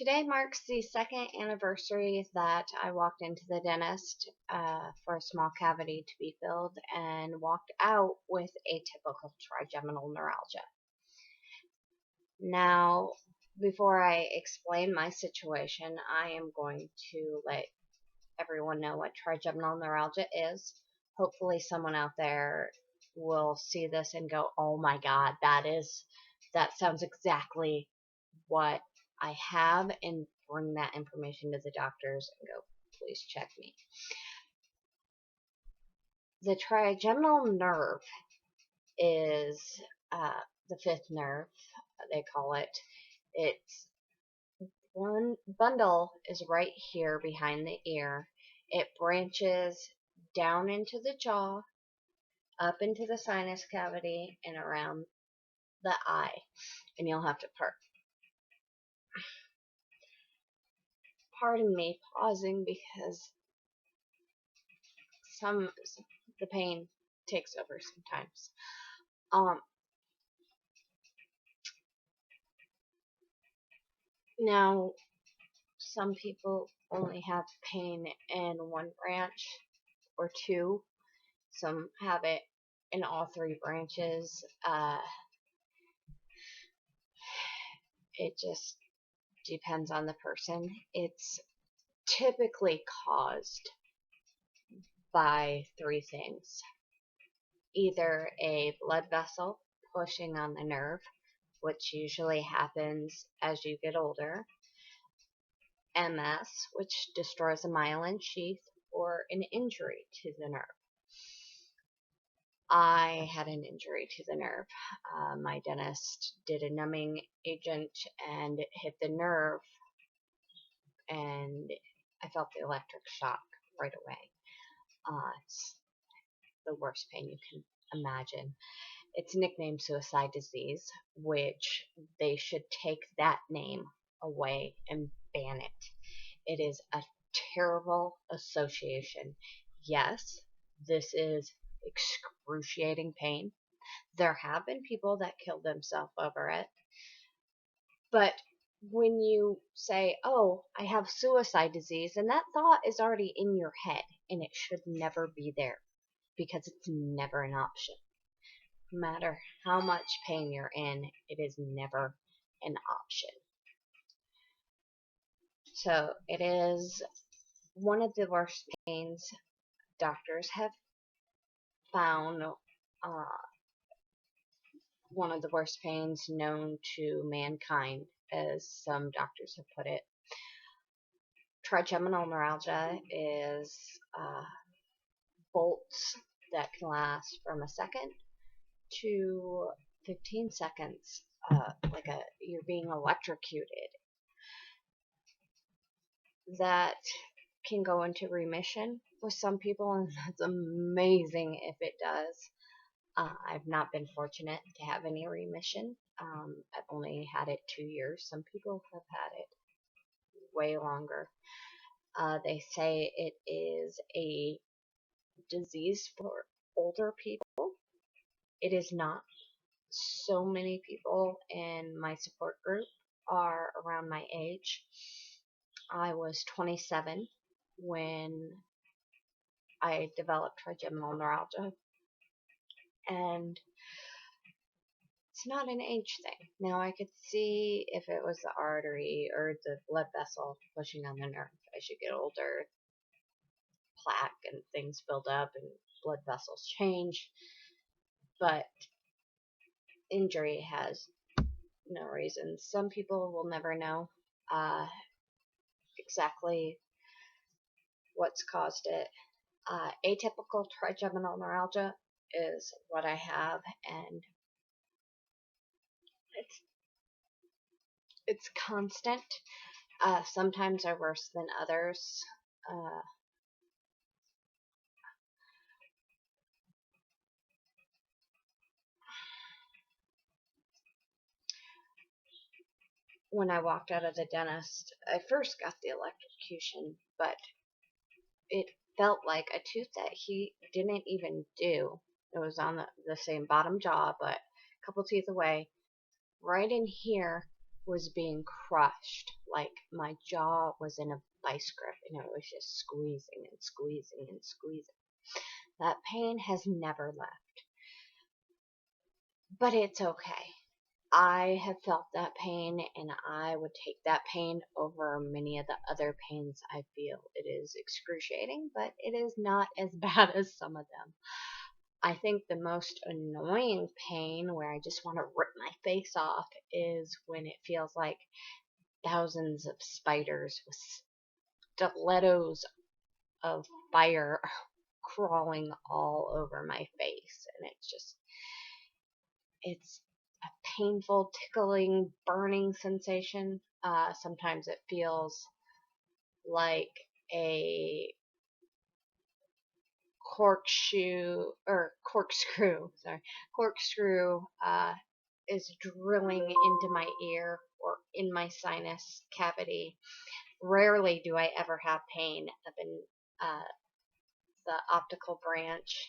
Today marks the second anniversary that I walked into the dentist for a small cavity to be filled and walked out with atypical trigeminal neuralgia. Now, before I explain my situation, I am going to let everyone know what trigeminal neuralgia is. Hopefully someone out there will see this and go, "Oh my God, that sounds exactly what I have," and bring that information to the doctors and go, "Please check me." The trigeminal nerve is the fifth nerve, they call it. It's one bundle is right here behind the ear. It branches down into the jaw, up into the sinus cavity, and around the eye. And you'll have to pardon me pausing because the pain takes over sometimes. Now, some people only have pain in one branch or two. Some have it in all three branches. It just depends on the person. It's typically caused by three things. Either a blood vessel pushing on the nerve, which usually happens as you get older, MS, which destroys a myelin sheath, or an injury to the nerve. I had an injury to the nerve. My dentist did a numbing agent and it hit the nerve, and I felt the electric shock right away. It's the worst pain you can imagine. It's nicknamed suicide disease, which they should take that name away and ban it. It is a terrible association. Yes, this is excruciating pain. There have been people that killed themselves over it. But when you say, "Oh, I have suicide disease," and that thought is already in your head, and it should never be there because it's never an option. No matter how much pain you're in, it is never an option. So it is one of the worst pains. Doctors have found one of the worst pains known to mankind, as some doctors have put it. Trigeminal neuralgia is bolts that can last from a second to 15 seconds, you're being electrocuted. That can go into remission with some people, and that's amazing if it does. I've not been fortunate to have any remission. I've only had it 2 years. Some people have had it way longer. They say it is a disease for older people. It is not. So many people in my support group are around my age. I was 27 when I developed trigeminal neuralgia, and it's not an age thing. Now, I could see if it was the artery or the blood vessel pushing on the nerve. As you get older, plaque and things build up and blood vessels change, but injury has no reason. Some people will never know exactly what's caused it. Atypical trigeminal neuralgia is what I have, and it's constant. Sometimes are worse than others. When I walked out of the dentist, I first got the electrocution, but it felt like a tooth that he didn't even do. It was on the same bottom jaw, but a couple teeth away, right in here, was being crushed, like my jaw was in a vice grip and it was just squeezing and squeezing and squeezing. That pain has never left, but it's okay. I have felt that pain, and I would take that pain over many of the other pains I feel. It is excruciating, but it is not as bad as some of them. I think the most annoying pain, where I just want to rip my face off, is when it feels like thousands of spiders with stilettos of fire crawling all over my face. And it's a painful, tickling, burning sensation. Sometimes it feels like a corkscrew is drilling into my ear or in my sinus cavity. Rarely do I ever have pain up in uh, the optical branch.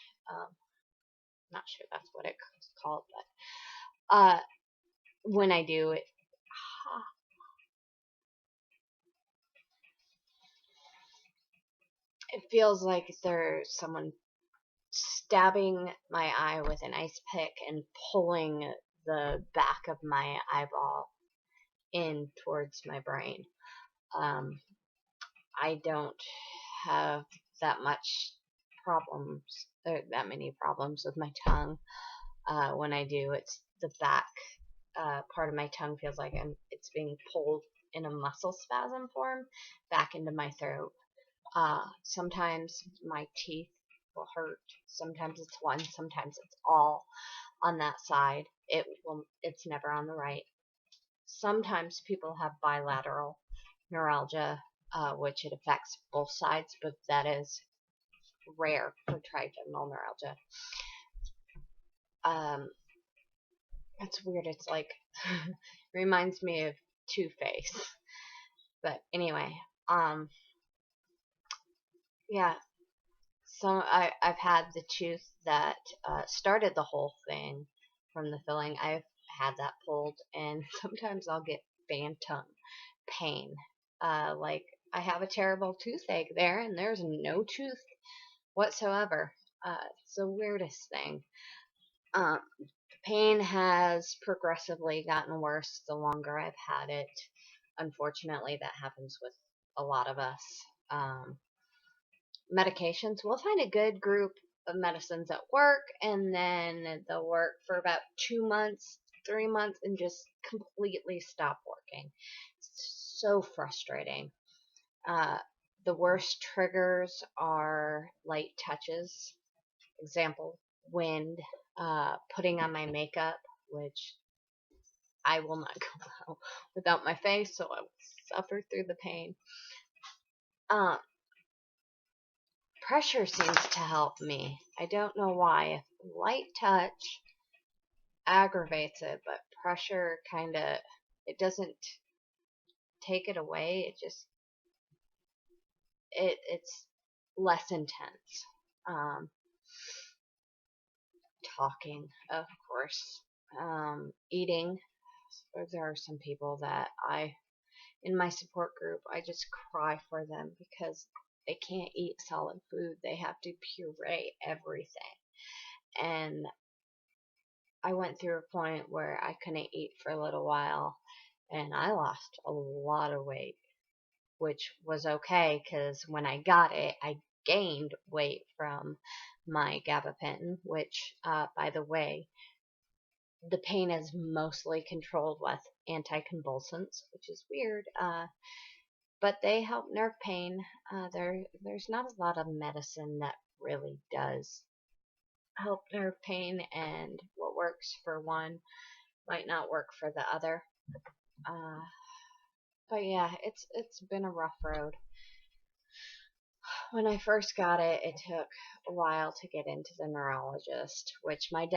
Not sure that's what it's called, but when I do, it feels like there's someone stabbing my eye with an ice pick and pulling the back of my eyeball in towards my brain. Um, I don't have that much problems, or that many problems with my tongue. When I do, it's the back part of my tongue feels like it's being pulled in a muscle spasm form back into my throat. Sometimes my teeth will hurt. Sometimes it's one, sometimes it's all on that side. It's never on the right. Sometimes people have bilateral neuralgia, which it affects both sides, but that is rare for trigeminal neuralgia. It's weird. It's like reminds me of Two-Face. But anyway, yeah. So I've had the tooth that started the whole thing from the filling. I've had that pulled, and sometimes I'll get phantom pain. Like I have a terrible toothache there, and there's no tooth whatsoever. It's the weirdest thing. Pain has progressively gotten worse the longer I've had it. Unfortunately, that happens with a lot of us. Um, Medications, we'll find a good group of medicines that work, and then they'll work for about 2 months, 3 months, and just completely stop working. It's so frustrating. Uh, the worst triggers are light touches. Example, wind, putting on my makeup, which I will not go out without my face, so I will suffer through the pain. Um, Pressure seems to help me. I don't know why. Light touch aggravates it, but pressure kind of, it doesn't take it away. It's less intense. Um, Talking, of course. Eating. There are some people that in my support group, I just cry for them because they can't eat solid food. They have to puree everything. And I went through a point where I couldn't eat for a little while, and I lost a lot of weight, which was okay because when I got it, I gained weight from my gabapentin, which, by the way, the pain is mostly controlled with anticonvulsants, which is weird, but they help nerve pain. There's not a lot of medicine that really does help nerve pain, and what works for one might not work for the other. Uh, but yeah, it's been a rough road. When I first got it, it took a while to get into the neurologist, which my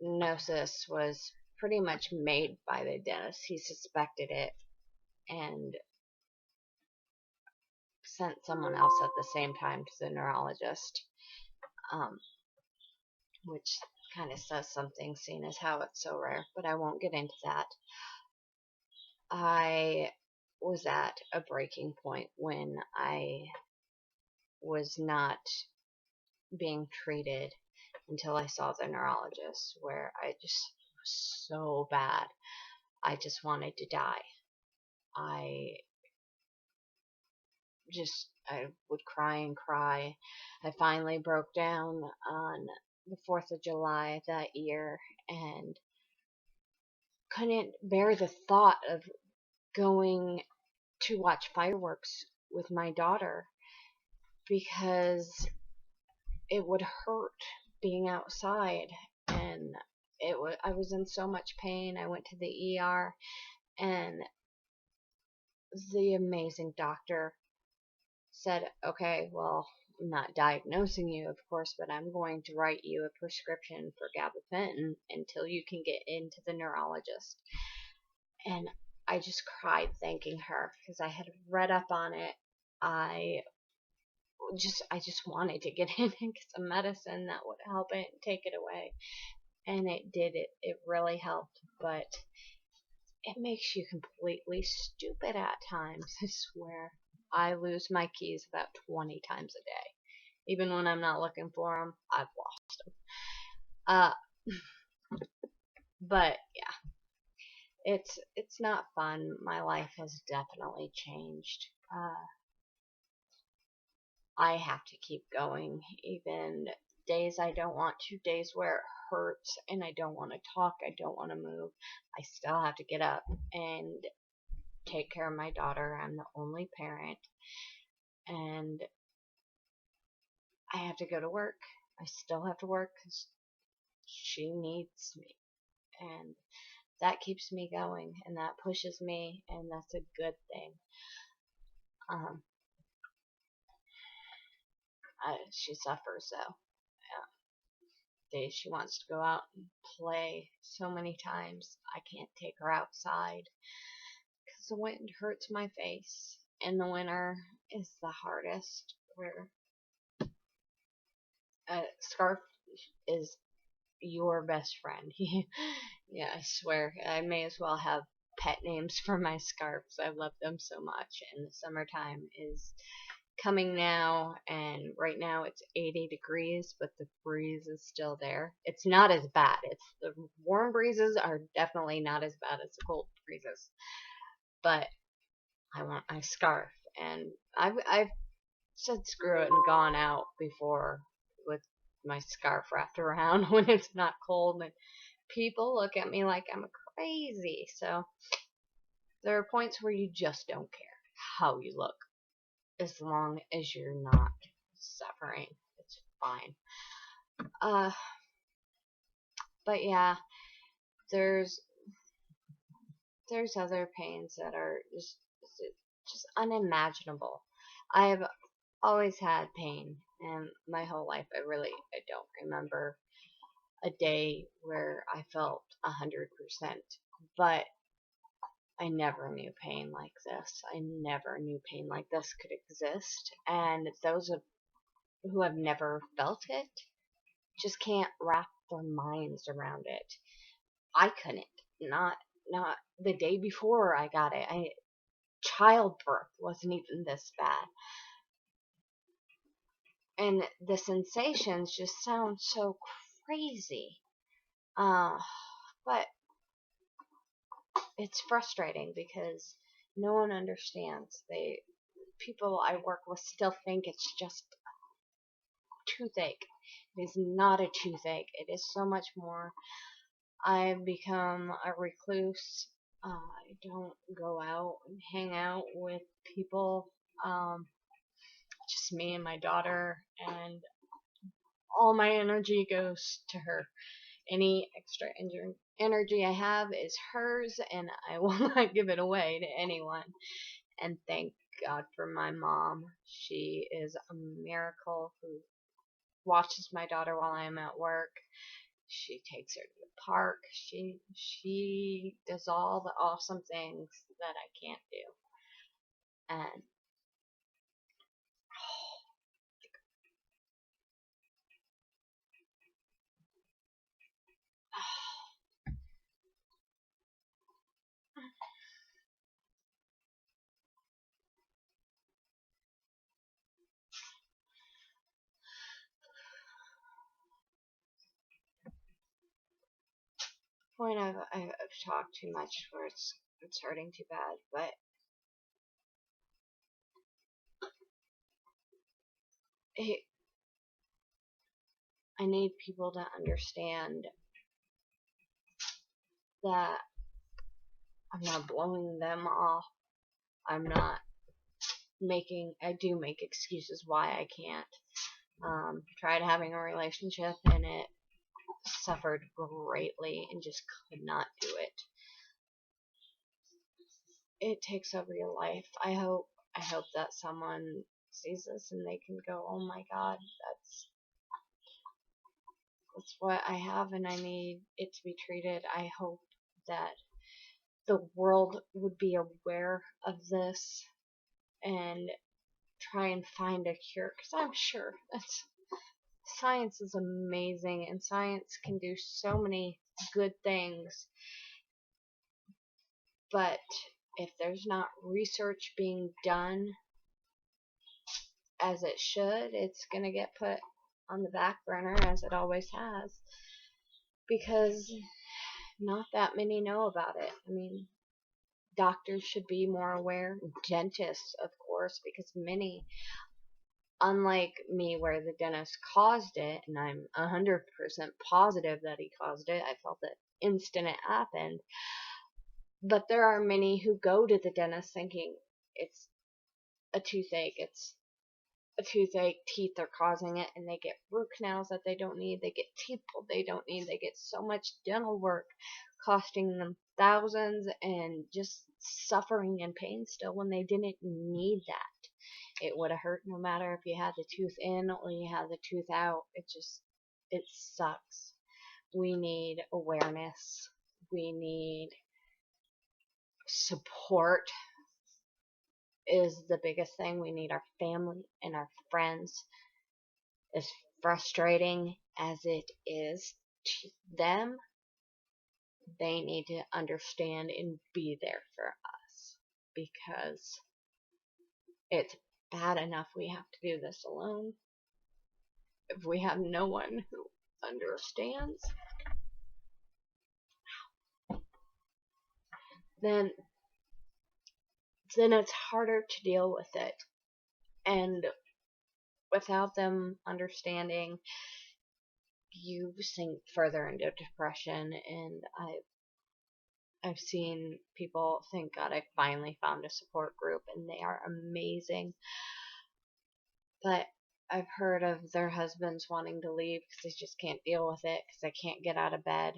diagnosis was pretty much made by the dentist. He suspected it and sent someone else at the same time to the neurologist, um, which kind of says something, seeing as how it's so rare. But I won't get into that. I was at a breaking point when I was not being treated until I saw the neurologist, where I just was so bad. I just wanted to die. I I would cry and cry. I finally broke down on the 4th of July that year and couldn't bear the thought of going to watch fireworks with my daughter because it would hurt being outside, and I was in so much pain. I went to the ER, and the amazing doctor said, okay, well, I'm not diagnosing you, of course, but I'm going to write you a prescription for gabapentin until you can get into the neurologist. And I just cried thanking her because I had read up on it. I just wanted to get in and get some medicine that would help it and take it away. And it did. It really helped, but it makes you completely stupid at times. I swear. I lose my keys about 20 times a day. Even when I'm not looking for them, I've lost them. But yeah, it's not fun. My life has definitely changed. I have to keep going, even days I don't want to, days where it hurts and I don't want to talk, I don't want to move. I still have to get up and take care of my daughter. I'm the only parent, and I have to go to work. I still have to work because she needs me, and that keeps me going, and that pushes me, and that's a good thing. Um, she suffers though. Days she wants to go out and play so many times, I can't take her outside because the wind hurts my face, and the winter is the hardest. Where a scarf is your best friend. Yeah, I swear, I may as well have pet names for my scarves. I love them so much, and the summertime is coming now, and right now it's 80 degrees, but the breeze is still there. It's not as bad. It's the warm breezes are definitely not as bad as the cold breezes, but I want my scarf, and I've said screw it and gone out before with my scarf wrapped around when it's not cold, and people look at me like I'm crazy. So there are points where you just don't care how you look as long as you're not suffering. It's fine. Uh, but yeah, there's other pains that are just unimaginable. I've always had pain, and my whole life I don't remember a day where I felt 100%. But I never knew pain like this. I never knew pain like this could exist, and those who have never felt it just can't wrap their minds around it. I couldn't. Not the day before I got it. Childbirth wasn't even this bad. And the sensations just sound so crazy. But it's frustrating because no one understands. People I work with still think it's just toothache. It is not a toothache. It is so much more. I've become a recluse. I don't go out and hang out with people. Just me and my daughter, and all my energy goes to her. Any extra energy I have is hers, and I will not give it away to anyone. And thank God for my mom. She is a miracle who watches my daughter while I'm at work. She takes her to the park. She does all the awesome things that I can't do. And point I've talked too much where it's hurting too bad, but it, I need people to understand that I'm not blowing them off. I'm not I do make excuses why I can't. Tried having a relationship and it suffered greatly and just could not do it. It takes over your life. I hope that someone sees this and they can go, oh my God, that's what I have and I need it to be treated. I hope that the world would be aware of this and try and find a cure, because I'm sure science is amazing and science can do so many good things, but if there's not research being done as it should, it's going to get put on the back burner as it always has, because not that many know about it. I mean, doctors should be more aware, dentists, of course, because many, unlike me where the dentist caused it, and I'm 100% positive that he caused it, I felt it instant it happened, but there are many who go to the dentist thinking it's a toothache, teeth are causing it, and they get root canals that they don't need, they get teeth pulled they don't need, they get so much dental work costing them thousands and just suffering and pain still when they didn't need that. It would have hurt no matter if you had the tooth in or you had the tooth out. It sucks. We need awareness. We need support is the biggest thing. We need our family and our friends. As frustrating as it is to them, they need to understand and be there for us, because it's bad enough we have to do this alone. If we have no one who understands, then it's harder to deal with it. And without them understanding, you sink further into depression. And I've seen people think, God, I finally found a support group, and they are amazing. But I've heard of their husbands wanting to leave because they just can't deal with it, because they can't get out of bed.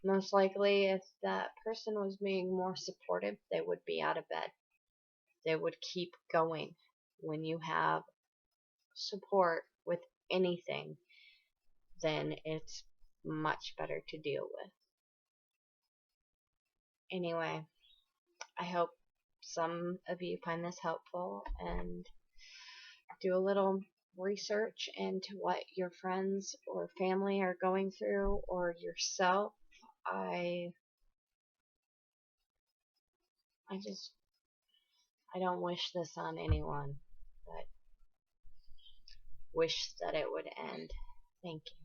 Most likely, if that person was being more supportive, they would be out of bed. They would keep going. When you have support with anything, then it's much better to deal with. Anyway, I hope some of you find this helpful and do a little research into what your friends or family are going through, or yourself. I don't wish this on anyone, but wish that it would end. Thank you.